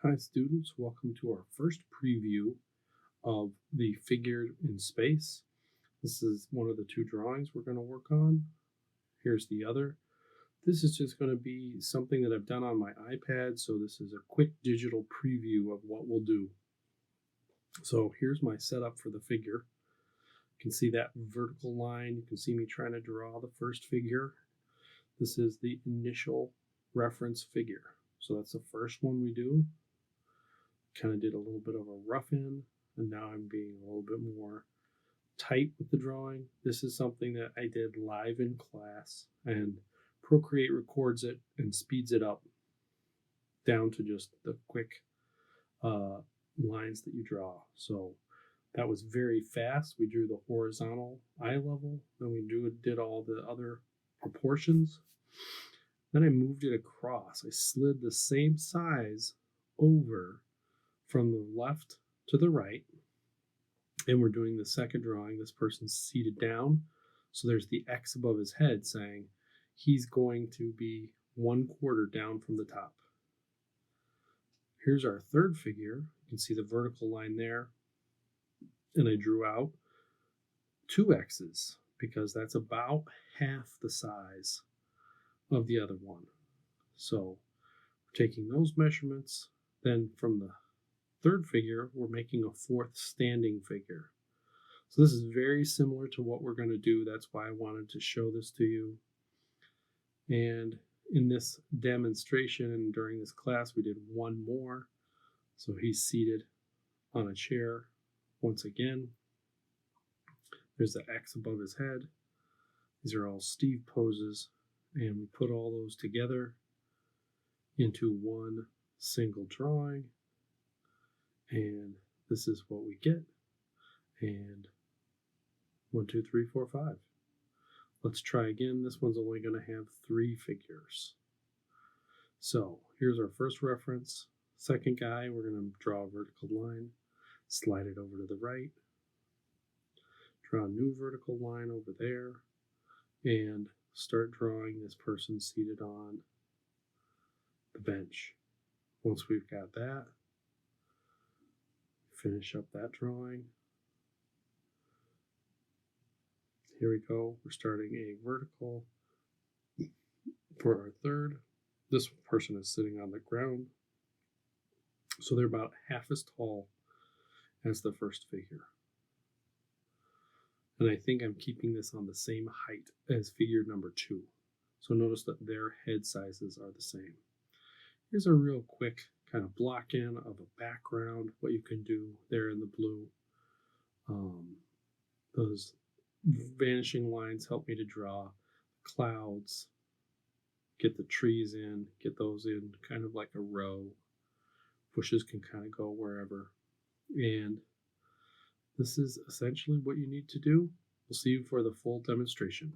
Hi, students. Welcome to our first preview of the figure in space. This is one of the two drawings we're going to work on. Here's the other. This is just going to be something that I've done on my iPad, so this is a quick digital preview of what we'll do. So here's my setup for the figure. You can see that vertical line. You can see me trying to draw the first figure. This is the initial reference figure. So that's the first one we do. Kind of did a little bit of a rough in, and now I'm being a little bit more tight with the drawing. This is something that I did live in class, and Procreate records it and speeds it up down to just the quick lines that you draw. So that was very fast. We drew the horizontal eye level, then we did all the other proportions. Then I moved it across. I slid the same size over from the left to the right, and we're doing the second drawing. This person's seated down, so there's the X above his head saying he's going to be 1/4 down from the top. Here's our third figure. You can see the vertical line there, and I drew out 2 X's because that's about half the size of the other one. So we're taking those measurements. Then from the third figure, we're making a fourth standing figure. So this is very similar to what we're going to do. That's why I wanted to show this to you. And in this demonstration and during this class, we did one more. So he's seated on a chair once again. There's the X above his head. These are all Steve poses. And we put all those together into one single drawing. And this is what we get. And 1, 2, 3, 4, 5. Let's try again. This one's only going to have 3 figures. So here's our first reference. Second guy, we're going to draw a vertical line, slide it over to the right, draw a new vertical line over there, and start drawing this person seated on the bench. Once we've got that, finish up that drawing. Here we go. We're starting a vertical for our third. This person is sitting on the ground, so they're about half as tall as the first figure. And I think I'm keeping this on the same height as figure number 2. So notice that their head sizes are the same. Here's a real quick kind of block in of a background, what you can do there in the blue. Those vanishing lines help me to draw clouds, get the trees in, get those in kind of like a row. Bushes can kind of go wherever. And this is essentially what you need to do. We'll see you for the full demonstration.